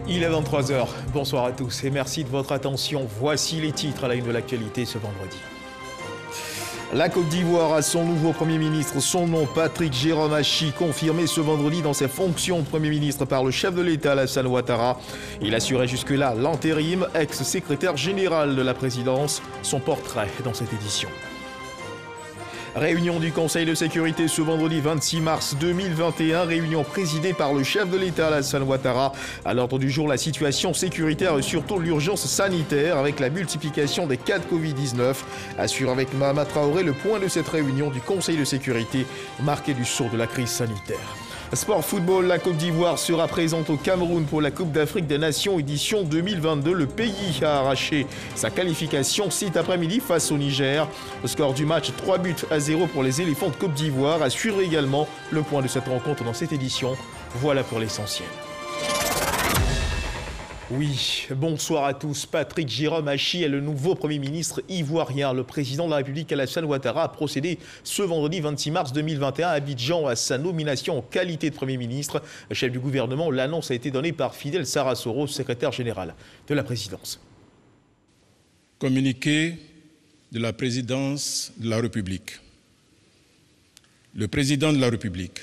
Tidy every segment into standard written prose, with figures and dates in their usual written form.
Il est 23 h. Bonsoir à tous et merci de votre attention. Voici les titres à la une de l'actualité ce vendredi. La Côte d'Ivoire a son nouveau Premier ministre. Son nom, Patrick Jérôme Achi, confirmé ce vendredi dans ses fonctions de Premier ministre par le chef de l'État, Alassane Ouattara. Il assurait jusque-là l'intérim, ex-secrétaire général de la présidence. Son portrait dans cette édition. Réunion du Conseil de sécurité ce vendredi 26 mars 2021, réunion présidée par le chef de l'État Alassane Ouattara. À l'ordre du jour, la situation sécuritaire et surtout l'urgence sanitaire avec la multiplication des cas de Covid-19. Assure avec Mahama Traoré le point de cette réunion du Conseil de sécurité marqué du sceau de la crise sanitaire. Sport football, la Côte d'Ivoire sera présente au Cameroun pour la Coupe d'Afrique des Nations édition 2022. Le pays a arraché sa qualification cet après-midi face au Niger. Le score du match 3-0 pour les éléphants de Côte d'Ivoire assure également le point de cette rencontre dans cette édition. Voilà pour l'essentiel. Oui, bonsoir à tous. Patrick Jérôme Achi est le nouveau Premier ministre ivoirien. Le président de la République, Alassane Ouattara, a procédé ce vendredi 26 mars 2021 à Abidjan à sa nomination en qualité de Premier ministre. Le chef du gouvernement, l'annonce a été donnée par Fidel Sarasoro, secrétaire général de la présidence. Communiqué de la présidence de la République. Le président de la République,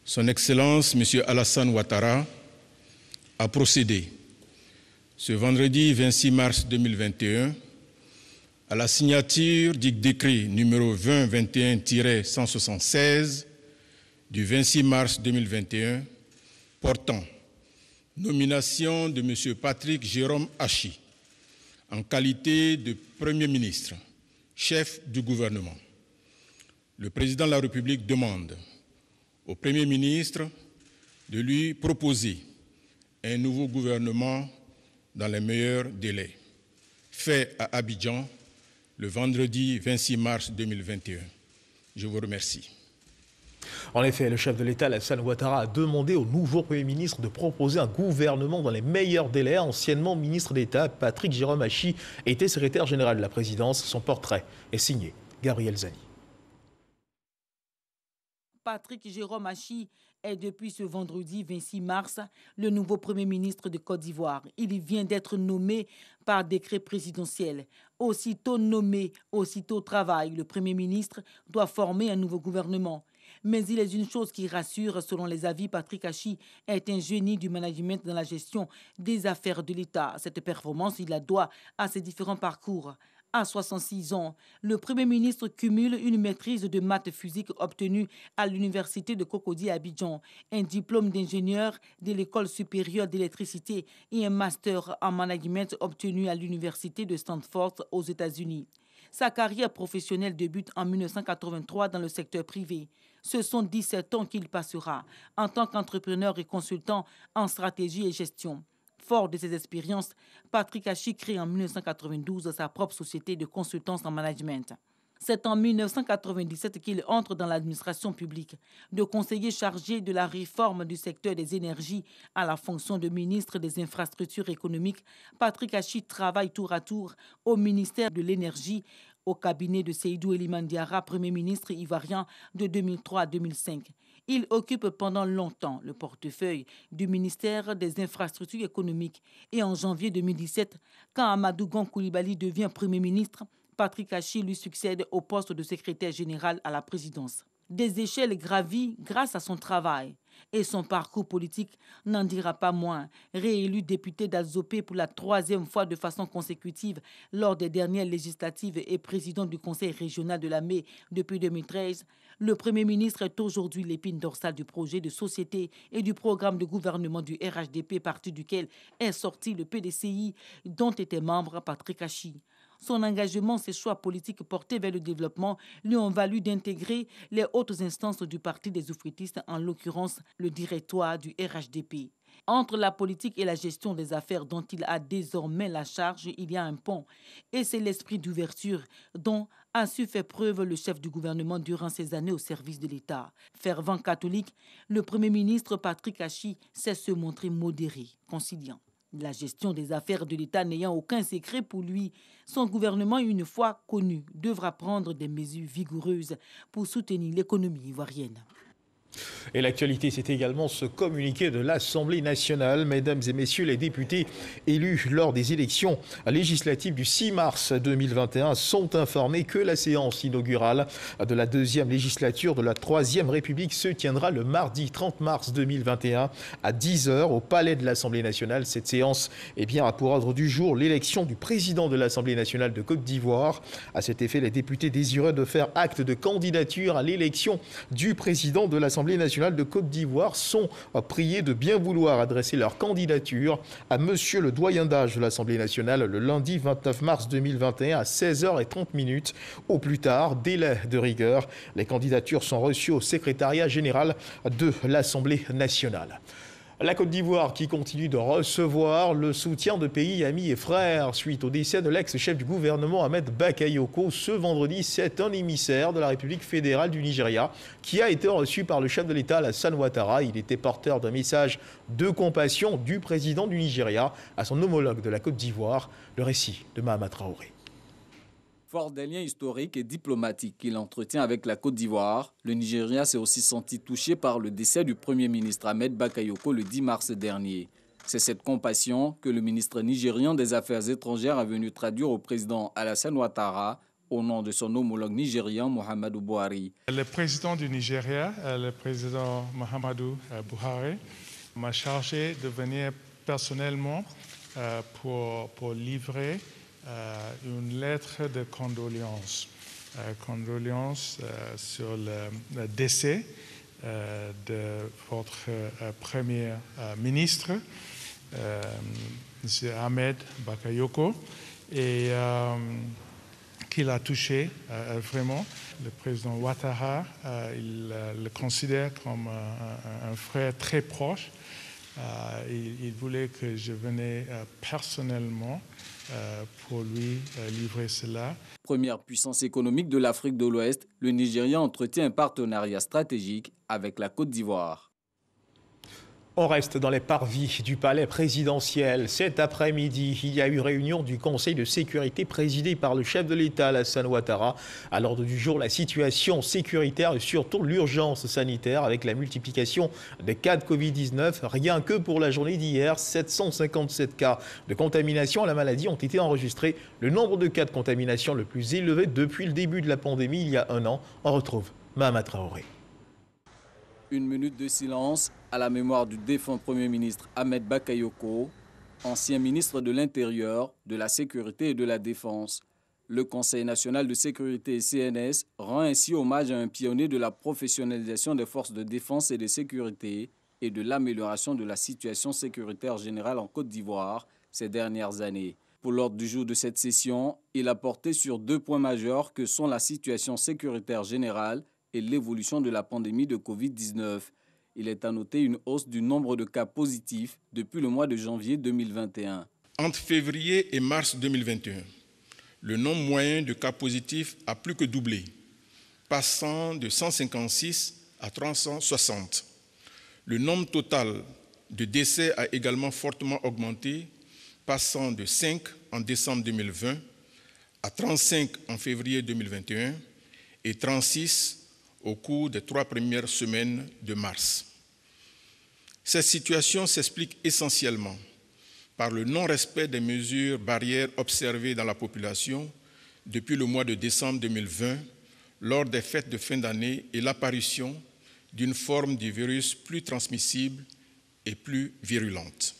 son Excellence M. Alassane Ouattara, a procédé ce vendredi 26 mars 2021 à la signature du décret numéro 2021-176 du 26 mars 2021 portant nomination de M. Patrick Jérôme Achi en qualité de Premier ministre, chef du gouvernement. Le président de la République demande au Premier ministre de lui proposer un nouveau gouvernement dans les meilleurs délais, fait à Abidjan le vendredi 26 mars 2021. Je vous remercie. En effet, le chef de l'État, Alassane Ouattara, a demandé au nouveau Premier ministre de proposer un gouvernement dans les meilleurs délais. Anciennement ministre d'État, Patrick Jérôme Achi était secrétaire général de la présidence. Son portrait est signé Gabriel Zani. Patrick Jérôme Achi est depuis ce vendredi 26 mars le nouveau Premier ministre de Côte d'Ivoire. Il vient d'être nommé par décret présidentiel. Aussitôt nommé, aussitôt travail, le Premier ministre doit former un nouveau gouvernement. Mais il est une chose qui rassure, selon les avis, Patrick Achi est un génie du management dans la gestion des affaires de l'État. Cette performance, il la doit à ses différents parcours. À 66 ans, le Premier ministre cumule une maîtrise de maths physique obtenue à l'université de Cocody à Abidjan, un diplôme d'ingénieur de l'école supérieure d'électricité et un master en management obtenu à l'université de Stanford aux États-Unis. Sa carrière professionnelle débute en 1983 dans le secteur privé. Ce sont 17 ans qu'il passera en tant qu'entrepreneur et consultant en stratégie et gestion. Fort de ses expériences, Patrick Achi crée en 1992 sa propre société de consultance en management. C'est en 1997 qu'il entre dans l'administration publique. De conseiller chargé de la réforme du secteur des énergies à la fonction de ministre des infrastructures économiques, Patrick Achi travaille tour à tour au ministère de l'Énergie, au cabinet de Seydou Eliman Diarra, Premier ministre ivoirien de 2003 à 2005. Il occupe pendant longtemps le portefeuille du ministère des Infrastructures économiques. Et en janvier 2017, quand Amadou Gon Coulibaly devient Premier ministre, Patrick Achi lui succède au poste de secrétaire général à la présidence. Des échelles gravies grâce à son travail. Et son parcours politique n'en dira pas moins. Réélu député d'Azopé pour la 3e fois de façon consécutive lors des dernières législatives et président du Conseil régional de la Mai depuis 2013, le Premier ministre est aujourd'hui l'épine dorsale du projet de société et du programme de gouvernement du RHDP, parti duquel est sorti le PDCI, dont était membre Patrick Achi. Son engagement, ses choix politiques portés vers le développement lui ont valu d'intégrer les hautes instances du Parti des oufritistes, en l'occurrence le directoire du RHDP. Entre la politique et la gestion des affaires dont il a désormais la charge, il y a un pont. Et c'est l'esprit d'ouverture dont a su faire preuve le chef du gouvernement durant ses années au service de l'État. Fervent catholique, le Premier ministre Patrick Achi sait se montrer modéré, conciliant. La gestion des affaires de l'État n'ayant aucun secret pour lui, son gouvernement, une fois connu, devra prendre des mesures vigoureuses pour soutenir l'économie ivoirienne. Et l'actualité, c'est également ce communiqué de l'Assemblée nationale. Mesdames et messieurs les députés élus lors des élections législatives du 6 mars 2021 sont informés que la séance inaugurale de la deuxième législature de la Troisième République se tiendra le mardi 30 mars 2021 à 10h au Palais de l'Assemblée nationale. Cette séance a pour ordre du jour l'élection du président de l'Assemblée nationale de Côte d'Ivoire. À cet effet, les députés désireux de faire acte de candidature à l'élection du président de l'Assemblée nationale de Côte d'Ivoire sont priés de bien vouloir adresser leur candidature à monsieur le doyen d'âge de l'Assemblée nationale le lundi 29 mars 2021 à 16h30 au plus tard, délai de rigueur. Les candidatures sont reçues au secrétariat général de l'Assemblée nationale. La Côte d'Ivoire qui continue de recevoir le soutien de pays amis et frères suite au décès de l'ex-chef du gouvernement Ahmed Bakayoko. Ce vendredi, c'est un émissaire de la République fédérale du Nigeria qui a été reçu par le chef de l'État Alassane Ouattara. Il était porteur d'un message de compassion du président du Nigeria à son homologue de la Côte d'Ivoire. Le récit de Mahama Traoré. Fort des liens historiques et diplomatiques qu'il entretient avec la Côte d'Ivoire, le Nigeria s'est aussi senti touché par le décès du Premier ministre Ahmed Bakayoko le 10 mars dernier. C'est cette compassion que le ministre nigérian des Affaires étrangères a venu traduire au président Alassane Ouattara au nom de son homologue nigérian Muhammadu Buhari. Le président du Nigeria, le président Muhammadu Buhari, m'a chargé de venir personnellement pour livrer une lettre de condoléances. Condoléances sur le décès de votre Premier ministre, M. Ahmed Bakayoko, et qu'il a touché vraiment. Le président Ouattara, il le considère comme un frère très proche. Il voulait que je venais personnellement pour lui livrer cela. Première puissance économique de l'Afrique de l'Ouest, le Nigeria entretient un partenariat stratégique avec la Côte d'Ivoire. On reste dans les parvis du palais présidentiel. Cet après-midi, il y a eu réunion du Conseil de sécurité présidé par le chef de l'État, Alassane Ouattara. À l'ordre du jour, la situation sécuritaire et surtout l'urgence sanitaire avec la multiplication des cas de Covid-19. Rien que pour la journée d'hier, 757 cas de contamination à la maladie ont été enregistrés. Le nombre de cas de contamination le plus élevé depuis le début de la pandémie, il y a un an. On retrouve Mahama Traoré. Une minute de silence à la mémoire du défunt Premier ministre Ahmed Bakayoko, ancien ministre de l'Intérieur, de la Sécurité et de la Défense. Le Conseil national de sécurité et CNS rend ainsi hommage à un pionnier de la professionnalisation des forces de défense et de sécurité et de l'amélioration de la situation sécuritaire générale en Côte d'Ivoire ces dernières années. Pour l'ordre du jour de cette session, il a porté sur deux points majeurs que sont la situation sécuritaire générale et l'évolution de la pandémie de Covid-19. Il est à noter une hausse du nombre de cas positifs depuis le mois de janvier 2021. Entre février et mars 2021, le nombre moyen de cas positifs a plus que doublé, passant de 156 à 360. Le nombre total de décès a également fortement augmenté, passant de 5 en décembre 2020 à 35 en février 2021 et 36 au cours des 3 premières semaines de mars. Cette situation s'explique essentiellement par le non-respect des mesures barrières observées dans la population depuis le mois de décembre 2020 lors des fêtes de fin d'année et l'apparition d'une forme du virus plus transmissible et plus virulente.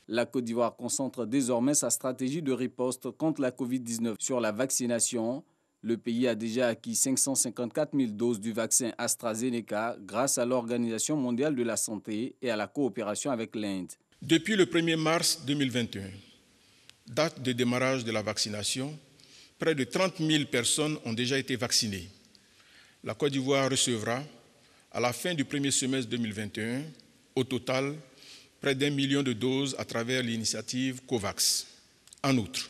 La Côte d'Ivoire concentre désormais sa stratégie de riposte contre la Covid-19 sur la vaccination. Le pays a déjà acquis 554 000 doses du vaccin AstraZeneca grâce à l'Organisation mondiale de la santé et à la coopération avec l'Inde. Depuis le 1er mars 2021, date de démarrage de la vaccination, près de 30 000 personnes ont déjà été vaccinées. La Côte d'Ivoire recevra, à la fin du premier semestre 2021, au total, près d'1 million de doses à travers l'initiative COVAX. En outre,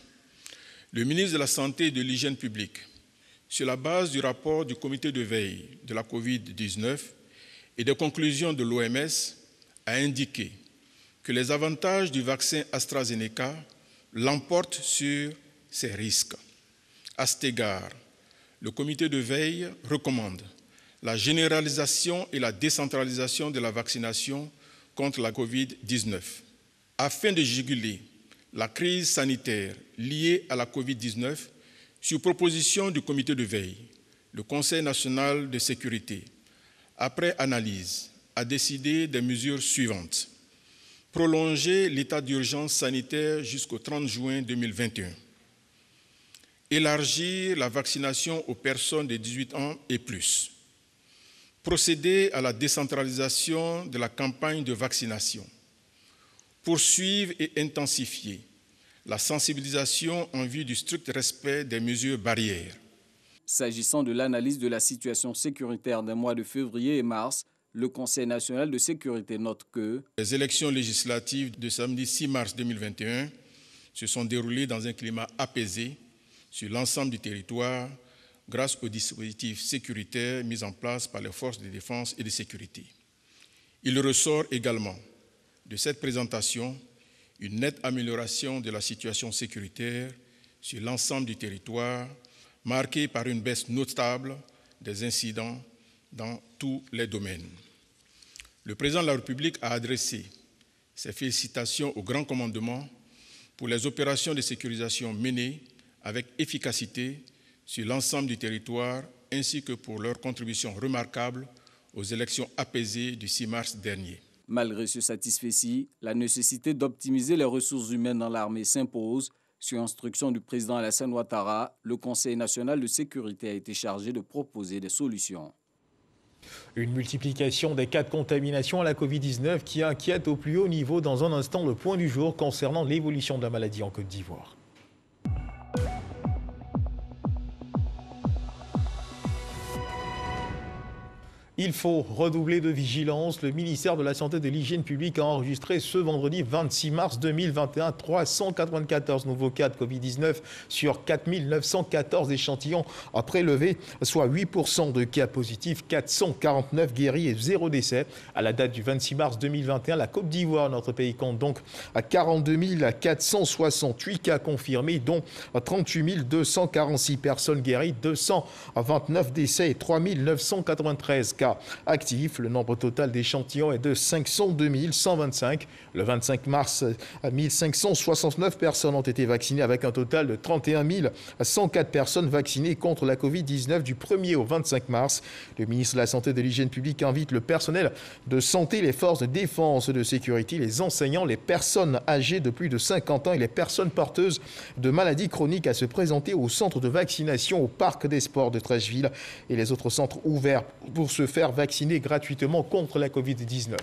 le ministre de la Santé et de l'Hygiène publique, sur la base du rapport du comité de veille de la COVID-19 et des conclusions de l'OMS, a indiqué que les avantages du vaccin AstraZeneca l'emportent sur ses risques. À cet égard, le comité de veille recommande la généralisation et la décentralisation de la vaccination contre la Covid-19. Afin de juguler la crise sanitaire liée à la Covid-19, sur proposition du comité de veille, le Conseil national de sécurité, après analyse, a décidé des mesures suivantes. Prolonger l'état d'urgence sanitaire jusqu'au 30 juin 2021. Élargir la vaccination aux personnes de 18 ans et plus. Procéder à la décentralisation de la campagne de vaccination. Poursuivre et intensifier la sensibilisation en vue du strict respect des mesures barrières. S'agissant de l'analyse de la situation sécuritaire des mois de février et mars, le Conseil national de sécurité note que les élections législatives de samedi 6 mars 2021 se sont déroulées dans un climat apaisé sur l'ensemble du territoire grâce aux dispositifs sécuritaires mis en place par les forces de défense et de sécurité. Il ressort également de cette présentation une nette amélioration de la situation sécuritaire sur l'ensemble du territoire, marquée par une baisse notable des incidents dans tous les domaines. Le président de la République a adressé ses félicitations au Grand Commandement pour les opérations de sécurisation menées avec efficacité sur l'ensemble du territoire, ainsi que pour leur contribution remarquable aux élections apaisées du 6 mars dernier. Malgré ce satisfecit, la nécessité d'optimiser les ressources humaines dans l'armée s'impose. Sur instruction du président Alassane Ouattara, le Conseil national de sécurité a été chargé de proposer des solutions. Une multiplication des cas de contamination à la Covid-19 qui inquiète au plus haut niveau. Dans un instant, le point du jour concernant l'évolution de la maladie en Côte d'Ivoire. Il faut redoubler de vigilance. Le ministère de la Santé et de l'Hygiène publique a enregistré ce vendredi 26 mars 2021 394 nouveaux cas de Covid-19 sur 4 914 échantillons à prélever, soit 8% de cas positifs, 449 guéris et 0 décès. À la date du 26 mars 2021, la Côte d'Ivoire, notre pays, compte donc à 42 468 cas confirmés, dont 38 246 personnes guéries, 229 décès et 3 993 cas actifs. Le nombre total d'échantillons est de 502 125. Le 25 mars, 1569 personnes ont été vaccinées avec un total de 31 104 personnes vaccinées contre la Covid-19 du 1er au 25 mars. Le ministre de la Santé et de l'Hygiène publique invite le personnel de santé, les forces de défense et de sécurité, les enseignants, les personnes âgées de plus de 50 ans et les personnes porteuses de maladies chroniques à se présenter au centre de vaccination au Parc des Sports de Treichville et les autres centres ouverts pour se faire vacciner gratuitement contre la Covid-19.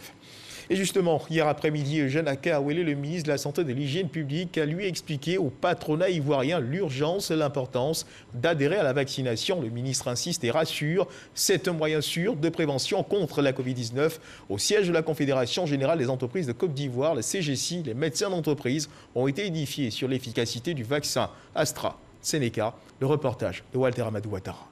Et justement, hier après-midi, Eugène Akaouélé, le ministre de la Santé et de l'Hygiène publique, a lui expliqué au patronat ivoirien l'urgence et l'importance d'adhérer à la vaccination. Le ministre insiste et rassure, c'est un moyen sûr de prévention contre la Covid-19. Au siège de la Confédération générale des entreprises de Côte d'Ivoire, la CGC, les médecins d'entreprise ont été édifiés sur l'efficacité du vaccin AstraZeneca. Le reportage de Walter Amadou Ouattara.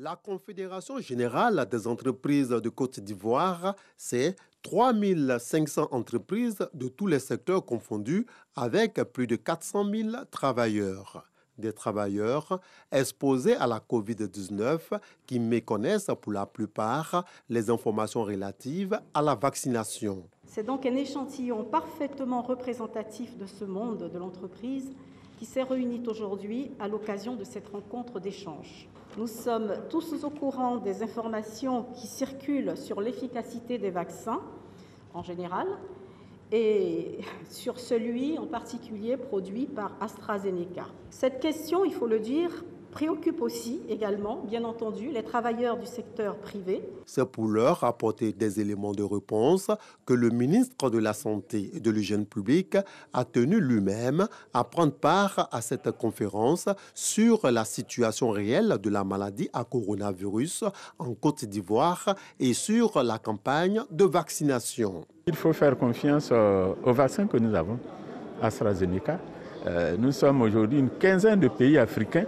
La Confédération générale des entreprises de Côte d'Ivoire, c'est 3500 entreprises de tous les secteurs confondus avec plus de 400 000 travailleurs. Des travailleurs exposés à la Covid-19 qui méconnaissent pour la plupart les informations relatives à la vaccination. C'est donc un échantillon parfaitement représentatif de ce monde de l'entreprise qui s'est réuni aujourd'hui à l'occasion de cette rencontre d'échange. Nous sommes tous au courant des informations qui circulent sur l'efficacité des vaccins en général et sur celui en particulier produit par AstraZeneca. Cette question, il faut le dire, préoccupe aussi également, bien entendu, les travailleurs du secteur privé. C'est pour leur apporter des éléments de réponse que le ministre de la Santé et de l'Hygiène publique a tenu lui-même à prendre part à cette conférence sur la situation réelle de la maladie à coronavirus en Côte d'Ivoire et sur la campagne de vaccination. Il faut faire confiance au vaccin que nous avons, AstraZeneca. Nous sommes aujourd'hui une quinzaine de pays africains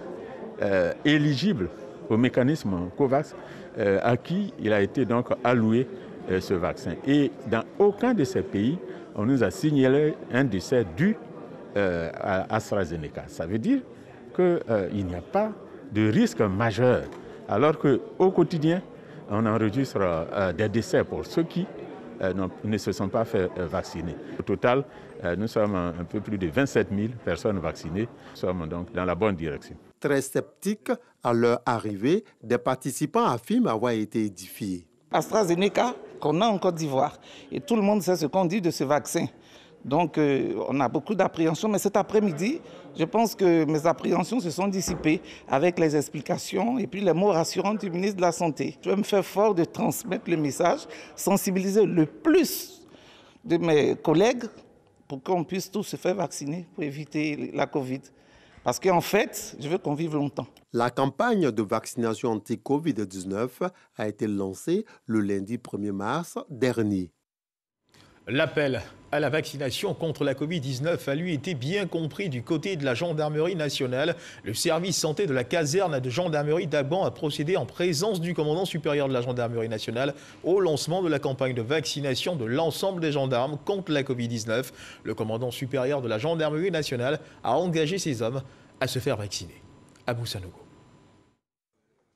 éligibles au mécanisme COVAX à qui il a été donc alloué ce vaccin. Et dans aucun de ces pays, on nous a signalé un décès dû à AstraZeneca. Ça veut dire qu'il n'y a pas de risque majeur Alors qu'au quotidien, on enregistre des décès pour ceux qui ne se sont pas fait vacciner. Au total, nous sommes un peu plus de 27 000 personnes vaccinées. Nous sommes donc dans la bonne direction. Très sceptiques à leur arrivée, des participants affirment avoir été édifiés. AstraZeneca qu'on a en Côte d'Ivoire. Et tout le monde sait ce qu'on dit de ce vaccin. Donc on a beaucoup d'appréhension. Mais cet après-midi, je pense que mes appréhensions se sont dissipées avec les explications et puis les mots rassurants du ministre de la Santé. Je vais me faire fort de transmettre le message, sensibiliser le plus de mes collègues pour qu'on puisse tous se faire vacciner pour éviter la Covid. Parce qu'en fait, je veux qu'on vive longtemps. La campagne de vaccination anti-Covid-19 a été lancée le lundi 1er mars dernier. L'appel à la vaccination contre la Covid-19 a lui été bien compris du côté de la gendarmerie nationale. Le service santé de la caserne de gendarmerie d'Agban a procédé en présence du commandant supérieur de la gendarmerie nationale au lancement de la campagne de vaccination de l'ensemble des gendarmes contre la Covid-19. Le commandant supérieur de la gendarmerie nationale a engagé ses hommes à se faire vacciner. Abou Sanogo.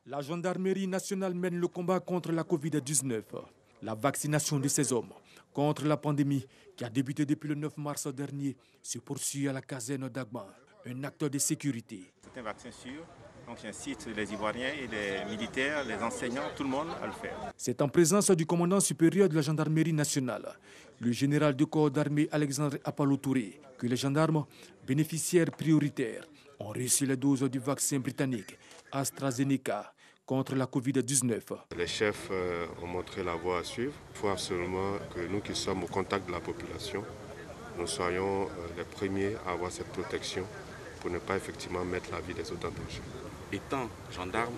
La gendarmerie nationale mène le combat contre la Covid-19. La vaccination de ces hommes contre la pandémie qui a débuté depuis le 9 mars dernier se poursuit à la caserne d'Agban, un acteur de sécurité. C'est un vaccin sûr, donc j'incite les Ivoiriens et les militaires, les enseignants, tout le monde à le faire. C'est en présence du commandant supérieur de la gendarmerie nationale, le général de corps d'armée Alexandre Apalo Touré, que les gendarmes bénéficiaires prioritaires ont reçu les doses du vaccin britannique AstraZeneca contre la Covid-19. Les chefs ont montré la voie à suivre. Il faut absolument que nous qui sommes au contact de la population, nous soyons les premiers à avoir cette protection pour ne pas effectivement mettre la vie des autres en danger. Étant gendarme,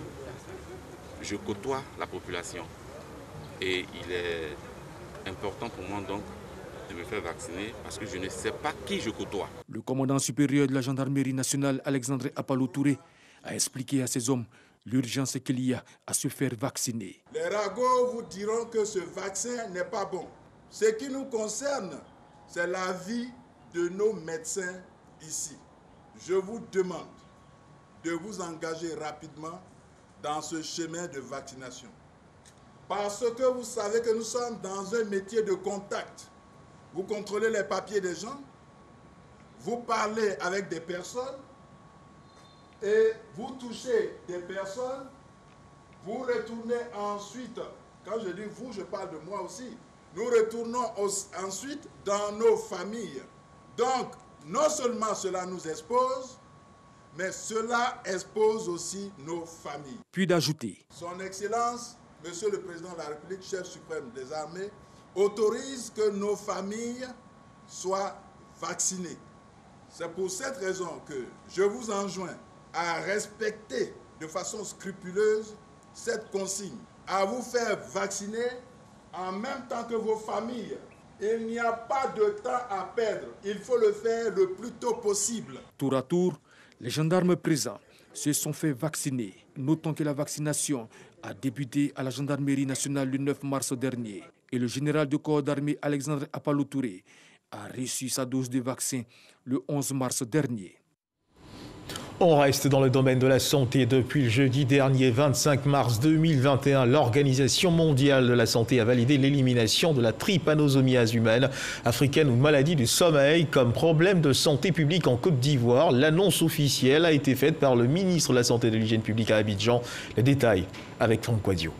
je côtoie la population et il est important pour moi donc de me faire vacciner parce que je ne sais pas qui je côtoie. Le commandant supérieur de la gendarmerie nationale, Alexandre Apalo Touré, a expliqué à ses hommes l'urgence qu'il y a à se faire vacciner. Les ragots vous diront que ce vaccin n'est pas bon. Ce qui nous concerne, c'est la vie de nos médecins ici. Je vous demande de vous engager rapidement dans ce chemin de vaccination. Parce que vous savez que nous sommes dans un métier de contact. Vous contrôlez les papiers des gens, vous parlez avec des personnes, et vous touchez des personnes, vous retournez ensuite, quand je dis vous, je parle de moi aussi, nous retournons ensuite dans nos familles. Donc, non seulement cela nous expose, mais cela expose aussi nos familles. Puis d'ajouter. Son Excellence, Monsieur le Président de la République, chef suprême des armées, autorise que nos familles soient vaccinées. C'est pour cette raison que je vous enjoins à respecter de façon scrupuleuse cette consigne, à vous faire vacciner en même temps que vos familles. Il n'y a pas de temps à perdre, il faut le faire le plus tôt possible. Tour à tour, les gendarmes présents se sont fait vacciner. Notons que la vaccination a débuté à la gendarmerie nationale le 9 mars dernier et le général de corps d'armée Alexandre Apalo Touré a reçu sa dose de vaccin le 11 mars dernier. On reste dans le domaine de la santé. Depuis le jeudi dernier, 25 mars 2021, l'Organisation mondiale de la santé a validé l'élimination de la trypanosomiase humaine, africaine ou maladie du sommeil, comme problème de santé publique en Côte d'Ivoire. L'annonce officielle a été faite par le ministre de la Santé et de l'Hygiène publique à Abidjan. Les détails avec Franck Quadio.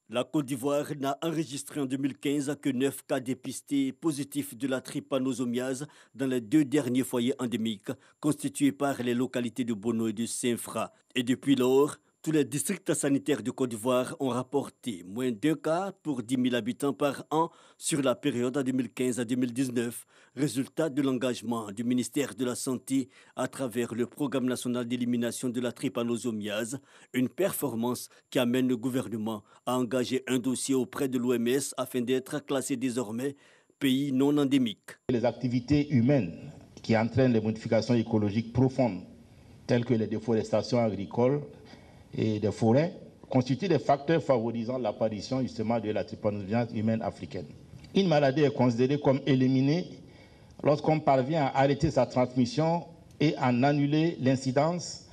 La Côte d'Ivoire n'a enregistré en 2015 que 9 cas dépistés positifs de la trypanosomiase dans les 2 derniers foyers endémiques constitués par les localités de Bono et de Saint-Fra. Et depuis lors, tous les districts sanitaires de Côte d'Ivoire ont rapporté moins d'1 cas pour 10 000 habitants par an sur la période 2015 à 2019, résultat de l'engagement du ministère de la Santé à travers le Programme national d'élimination de la trypanosomiase, une performance qui amène le gouvernement à engager un dossier auprès de l'OMS afin d'être classé désormais pays non endémique. Les activités humaines qui entraînent les modifications écologiques profondes, telles que les déforestations agricoles et des forêts, constituent des facteurs favorisant l'apparition justement de la trypanosomiase humaine africaine. Une maladie est considérée comme éliminée lorsqu'on parvient à arrêter sa transmission et à en annuler l'incidence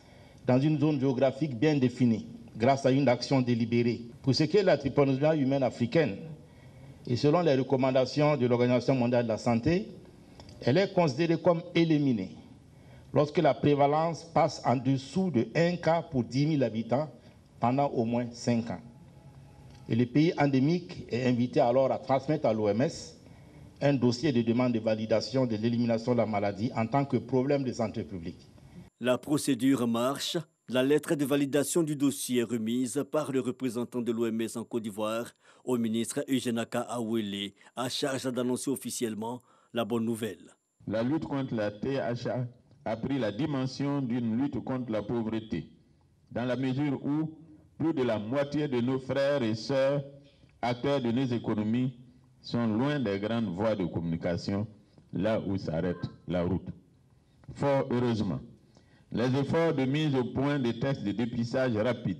dans une zone géographique bien définie, grâce à une action délibérée. Pour ce qui est de la trypanosomie humaine africaine, et selon les recommandations de l'Organisation mondiale de la santé, elle est considérée comme éliminée lorsque la prévalence passe en dessous de 1 cas pour 10 000 habitants pendant au moins 5 ans. Et le pays endémique est invité alors à transmettre à l'OMS un dossier de demande de validation de l'élimination de la maladie en tant que problème de santé publique. La procédure marche. La lettre de validation du dossier est remise par le représentant de l'OMS en Côte d'Ivoire au ministre Eugène-Aka Awele, à charge d'annoncer officiellement la bonne nouvelle. La lutte contre la THA a pris la dimension d'une lutte contre la pauvreté, dans la mesure où plus de la moitié de nos frères et sœurs, acteurs de nos économies, sont loin des grandes voies de communication, là où s'arrête la route. Fort heureusement, les efforts de mise au point des tests de dépistage rapide,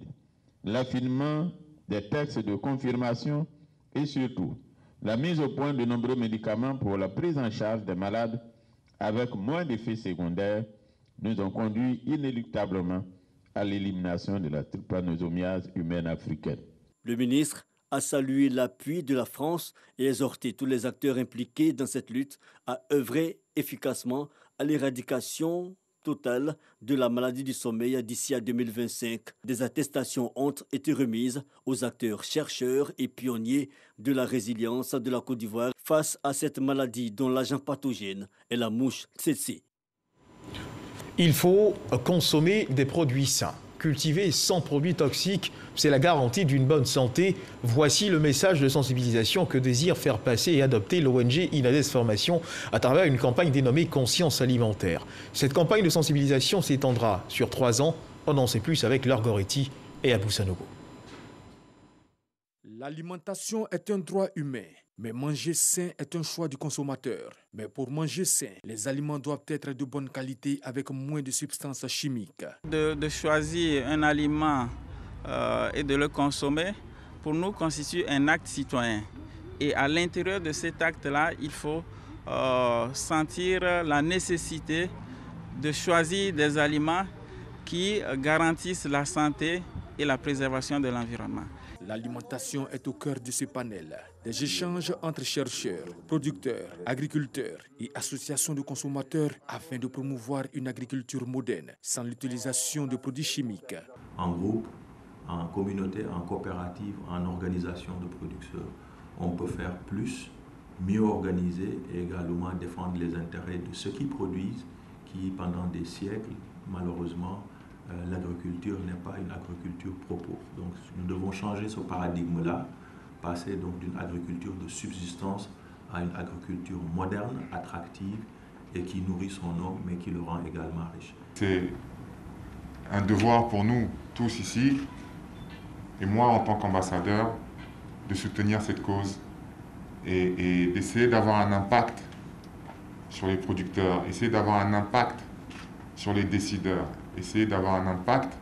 l'affinement des textes de confirmation et surtout la mise au point de nombreux médicaments pour la prise en charge des malades avec moins d'effets secondaires nous ont conduit inéluctablement à l'élimination de la trypanosomiase humaine africaine. Le ministre a salué l'appui de la France et exhorté tous les acteurs impliqués dans cette lutte à œuvrer efficacement à l'éradication totale de la maladie du sommeil d'ici à 2025. Des attestations ont été remises aux acteurs chercheurs et pionniers de la résilience de la Côte d'Ivoire face à cette maladie dont l'agent pathogène est la mouche tsetse. Il faut consommer des produits sains. Cultiver sans produits toxiques, c'est la garantie d'une bonne santé. Voici le message de sensibilisation que désire faire passer et adopter l'ONG Inades Formation à travers une campagne dénommée Conscience alimentaire. Cette campagne de sensibilisation s'étendra sur 3 ans. On en sait plus avec Laure Goretti et Abou Sanogo. L'alimentation est un droit humain, mais manger sain est un choix du consommateur. Mais pour manger sain, les aliments doivent être de bonne qualité avec moins de substances chimiques. De choisir un aliment et de le consommer, pour nous, constitue un acte citoyen. Et à l'intérieur de cet acte-là, il faut sentir la nécessité de choisir des aliments qui garantissent la santé et la préservation de l'environnement. L'alimentation est au cœur de ce panel. Des échanges entre chercheurs, producteurs, agriculteurs et associations de consommateurs afin de promouvoir une agriculture moderne sans l'utilisation de produits chimiques. En groupe, en communauté, en coopérative, en organisation de producteurs, on peut faire plus, mieux organiser et également défendre les intérêts de ceux qui produisent, qui pendant des siècles, malheureusement, l'agriculture n'est pas une agriculture pro pauvre. Donc nous devons changer ce paradigme-là, passer donc d'une agriculture de subsistance à une agriculture moderne, attractive et qui nourrit son homme mais qui le rend également riche. C'est un devoir pour nous tous ici, et moi en tant qu'ambassadeur, de soutenir cette cause et d'essayer d'avoir un impact sur les producteurs, essayer d'avoir un impact sur les décideurs, essayer d'avoir un impact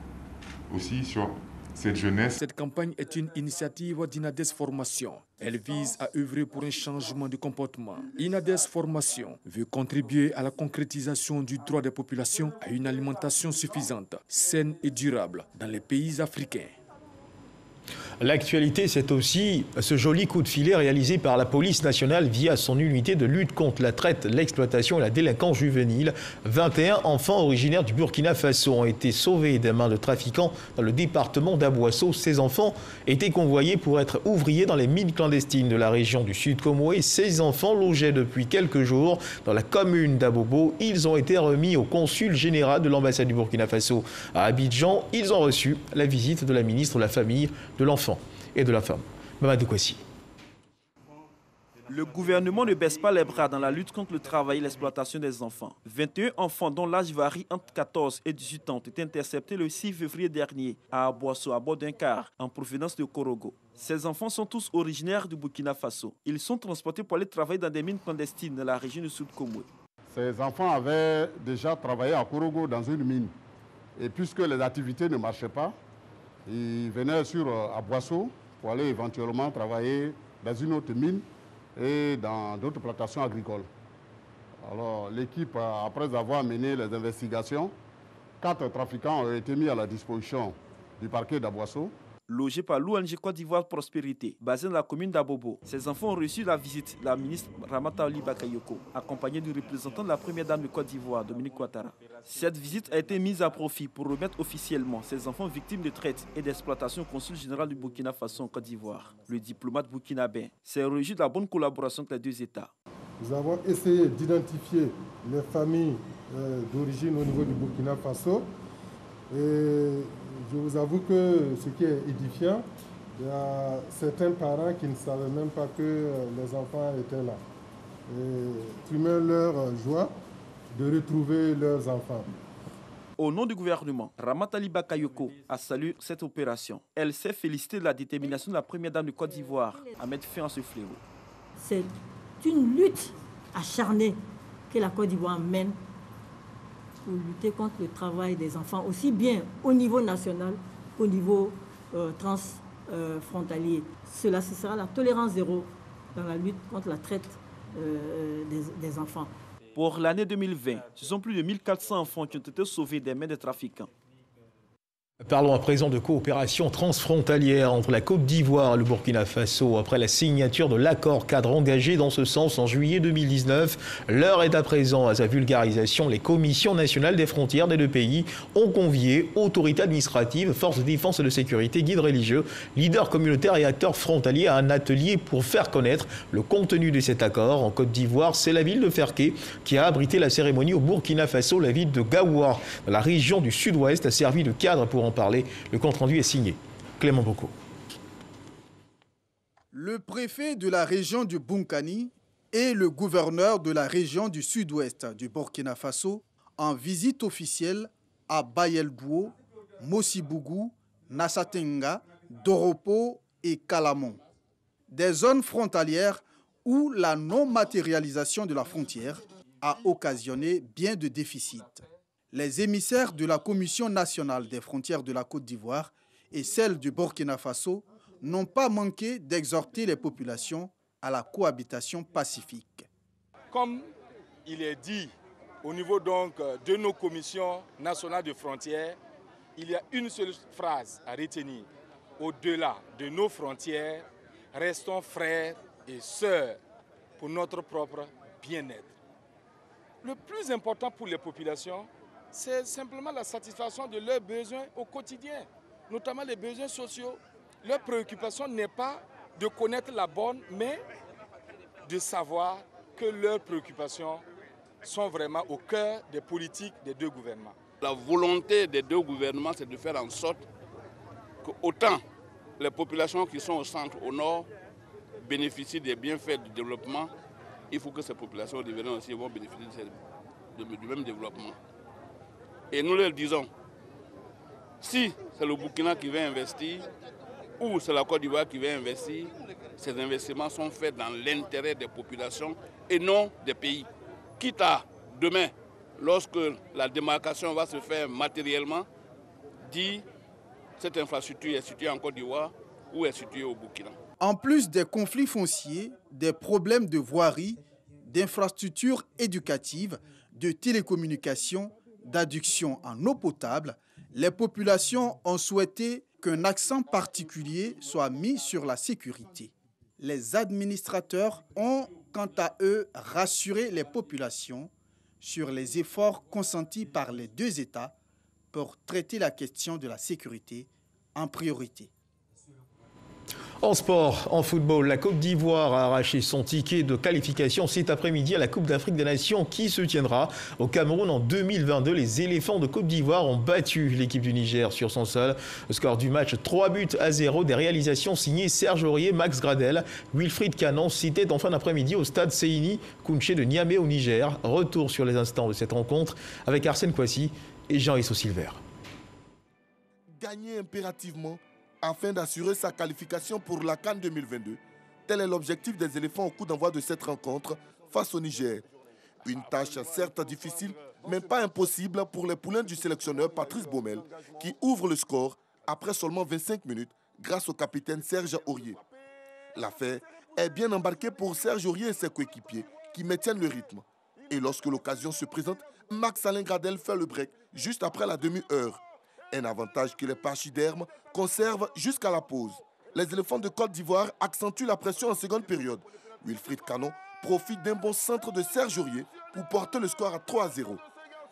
aussi sur cette jeunesse. Cette campagne est une initiative d'Inades Formation. Elle vise à œuvrer pour un changement de comportement. Inades Formation veut contribuer à la concrétisation du droit des populations à une alimentation suffisante, saine et durable dans les pays africains. L'actualité, c'est aussi ce joli coup de filet réalisé par la police nationale via son unité de lutte contre la traite, l'exploitation et la délinquance juvénile. 21 enfants originaires du Burkina Faso ont été sauvés des mains de trafiquants dans le département d'Aboasso. Ces enfants étaient convoyés pour être ouvriers dans les mines clandestines de la région du Sud Comoé. Ces enfants logeaient depuis quelques jours dans la commune d'Abobo. Ils ont été remis au consul général de l'ambassade du Burkina Faso à Abidjan. Ils ont reçu la visite de la ministre de la Famille, de l'Enfant et de la Femme, Mamadou Kouassi. Le gouvernement ne baisse pas les bras dans la lutte contre le travail et l'exploitation des enfants. 21 enfants dont l'âge varie entre 14 et 18 ans ont été interceptés le 6 février dernier à Aboasso, à bord d'un car en provenance de Korogo. Ces enfants sont tous originaires du Burkina Faso. Ils sont transportés pour aller travailler dans des mines clandestines dans la région du Sud Comoé. Ces enfants avaient déjà travaillé à Korogo dans une mine. Et puisque les activités ne marchaient pas, ils venaient sur Aboasso pour aller éventuellement travailler dans une autre mine et dans d'autres plantations agricoles. Alors l'équipe, après avoir mené les investigations, 4 trafiquants ont été mis à la disposition du parquet d'Aboisseau. Logés par l'ONG Côte d'Ivoire Prospérité, basée dans la commune d'Abobo, ces enfants ont reçu la visite de la ministre Ramata Ali Bakayoko, accompagnée du représentant de la première dame de Côte d'Ivoire, Dominique Ouattara. Cette visite a été mise à profit pour remettre officiellement ces enfants victimes de traite et d'exploitation au consul général du Burkina Faso en Côte d'Ivoire. Le diplomate burkinabé s'est réjoui de la bonne collaboration entre les deux États. Nous avons essayé d'identifier les familles d'origine au niveau du Burkina Faso. Et je vous avoue que ce qui est édifiant, il y a certains parents qui ne savaient même pas que les enfants étaient là. Et exprimer leur joie de retrouver leurs enfants. Au nom du gouvernement, Ramata Ali Bakayoko a salué cette opération. Elle s'est félicitée de la détermination de la première dame de Côte d'Ivoire à mettre fin à ce fléau. C'est une lutte acharnée que la Côte d'Ivoire mène pour lutter contre le travail des enfants, aussi bien au niveau national qu'au niveau transfrontalier. Cela, ce sera la tolérance zéro dans la lutte contre la traite des enfants. Pour l'année 2020, ce sont plus de 1400 enfants qui ont été sauvés des mains des trafiquants. Parlons à présent de coopération transfrontalière entre la Côte d'Ivoire et le Burkina Faso. Après la signature de l'accord cadre engagé dans ce sens en juillet 2019, l'heure est à présent à sa vulgarisation. Les commissions nationales des frontières des deux pays ont convié autorités administratives, forces de défense et de sécurité, guides religieux, leaders communautaires et acteurs frontaliers à un atelier pour faire connaître le contenu de cet accord. En Côte d'Ivoire, c'est la ville de Ferké qui a abrité la cérémonie. Au Burkina Faso, la ville de Gaouar, dans la région du sud-ouest, a servi de cadre pour en parler. Le compte-rendu est signé. Clément Bocco. Le préfet de la région du Bunkani et le gouverneur de la région du sud-ouest du Burkina Faso en visite officielle à Bayeldouo, Mossibougou, Nassatenga, Doropo et Kalamon. Des zones frontalières où la non-matérialisation de la frontière a occasionné bien de déficits. Les émissaires de la Commission nationale des frontières de la Côte d'Ivoire et celle du Burkina Faso n'ont pas manqué d'exhorter les populations à la cohabitation pacifique. Comme il est dit au niveau donc de nos commissions nationales de frontières, il y a une seule phrase à retenir. Au-delà de nos frontières, restons frères et sœurs pour notre propre bien-être. Le plus important pour les populations, c'est simplement la satisfaction de leurs besoins au quotidien, notamment les besoins sociaux. Leur préoccupation n'est pas de connaître la bonne, mais de savoir que leurs préoccupations sont vraiment au cœur des politiques des deux gouvernements. La volonté des deux gouvernements, c'est de faire en sorte que autant les populations qui sont au centre, au nord, bénéficient des bienfaits du développement, il faut que ces populations riveraines aussi vont bénéficier du même développement. Et nous leur disons, si c'est le Burkina qui va investir ou c'est la Côte d'Ivoire qui va investir, ces investissements sont faits dans l'intérêt des populations et non des pays. Quitte à demain, lorsque la démarcation va se faire matériellement, dire cette infrastructure est située en Côte d'Ivoire ou est située au Burkina. En plus des conflits fonciers, des problèmes de voirie, d'infrastructures éducatives, de télécommunications, d'adduction en eau potable, les populations ont souhaité qu'un accent particulier soit mis sur la sécurité. Les administrateurs ont, quant à eux, rassuré les populations sur les efforts consentis par les deux États pour traiter la question de la sécurité en priorité. En sport, en football, la Côte d'Ivoire a arraché son ticket de qualification cet après-midi à la Coupe d'Afrique des Nations qui se tiendra au Cameroun en 2022. Les éléphants de Côte d'Ivoire ont battu l'équipe du Niger sur son sol. Le score du match, 3-0, des réalisations signées Serge Aurier, Max Gradel, Wilfried Canon. C'était en fin d'après-midi au stade Seyni Kounché de Niamey au Niger. Retour sur les instants de cette rencontre avec Arsène Kouassi et Jean-Yves Silver. Gagner impérativement afin d'assurer sa qualification pour la CAN 2022. Tel est l'objectif des éléphants au coup d'envoi de cette rencontre face au Niger. Une tâche certes difficile, mais pas impossible pour les poulains du sélectionneur Patrice Baumel, qui ouvre le score après seulement 25 minutes grâce au capitaine Serge Aurier. L'affaire est bien embarquée pour Serge Aurier et ses coéquipiers qui maintiennent le rythme. Et lorsque l'occasion se présente, Max-Alain Gradel fait le break juste après la demi-heure. Un avantage que les pachydermes conservent jusqu'à la pause. Les éléphants de Côte d'Ivoire accentuent la pression en seconde période. Wilfried Canon profite d'un bon centre de Serge Aurier pour porter le score à 3-0.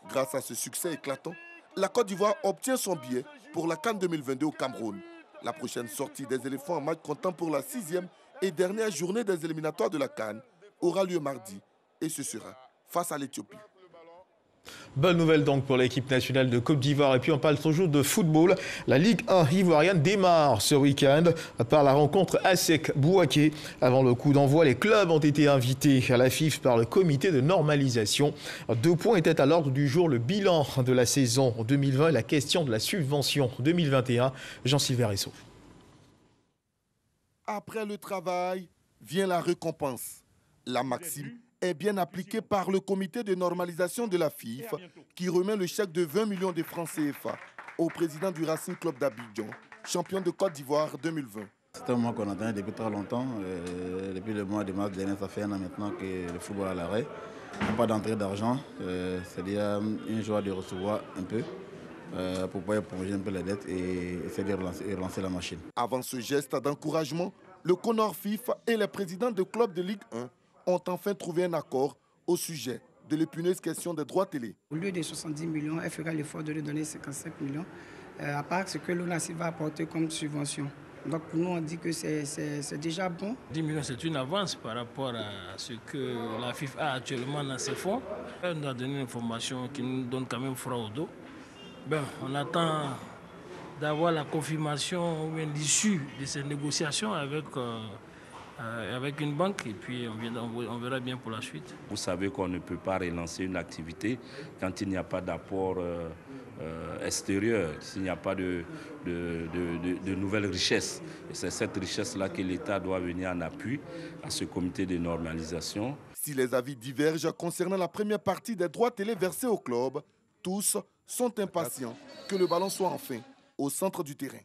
Grâce à ce succès éclatant, la Côte d'Ivoire obtient son billet pour la CAN 2022 au Cameroun. La prochaine sortie des éléphants en match comptant pour la 6e et dernière journée des éliminatoires de la CAN aura lieu mardi et ce sera face à l'Éthiopie. Bonne nouvelle donc pour l'équipe nationale de Côte d'Ivoire. Et puis on parle toujours de football. La Ligue 1 ivoirienne démarre ce week-end par la rencontre ASEC-Bouaké. Avant le coup d'envoi, les clubs ont été invités à la FIF par le comité de normalisation. 2 points étaient à l'ordre du jour: le bilan de la saison 2020 et la question de la subvention 2021. Jean-Sylvain Ressot. Après le travail, vient la récompense. La maxime est bien appliquée par le comité de normalisation de la FIF qui remet le chèque de 20 millions de francs CFA au président du Racing Club d'Abidjan, champion de Côte d'Ivoire 2020. C'est un mois qu'on attendait depuis très longtemps. Depuis le mois de mars dernier, ça fait un an maintenant que le football est à l'arrêt. Il n'y a pas d'entrée d'argent, c'est-à-dire une joie de recevoir un peu pour pouvoir éponger un peu les dettes et essayer de relancer la machine. Avant ce geste d'encouragement, le CONOR FIF et les présidents de clubs de Ligue 1 ont enfin trouvé un accord au sujet de l'épineuse question des droits télé. Au lieu de 70 millions, elle fera l'effort de lui donner 55 millions, à part ce que l'ONACI va apporter comme subvention. Donc pour nous, on dit que c'est déjà bon. 10 millions, c'est une avance par rapport à ce que la FIFA a actuellement dans ses fonds. Elle nous a donné une information qui nous donne quand même froid au dos. Ben, on attend d'avoir la confirmation ou l'issue de ces négociations avec une banque et puis on verra bien pour la suite. Vous savez qu'on ne peut pas relancer une activité quand il n'y a pas d'apport extérieur, s'il n'y a pas de nouvelles richesses. Et c'est cette richesse-là que l'État doit venir en appui à ce comité de normalisation. Si les avis divergent concernant la première partie des droits télé versés au club, tous sont impatients que le ballon soit enfin au centre du terrain.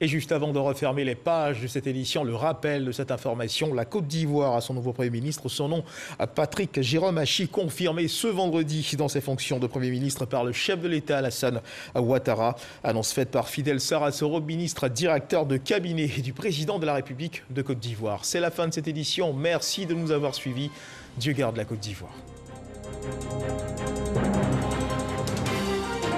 Et juste avant de refermer les pages de cette édition, le rappel de cette information, la Côte d'Ivoire a son nouveau Premier ministre, son nom Patrick Jérôme Hachi, confirmé ce vendredi dans ses fonctions de Premier ministre par le chef de l'État Alassane Ouattara. Annonce faite par Fidel Sarasoro, ministre directeur de cabinet du président de la République de Côte d'Ivoire. C'est la fin de cette édition. Merci de nous avoir suivis. Dieu garde la Côte d'Ivoire.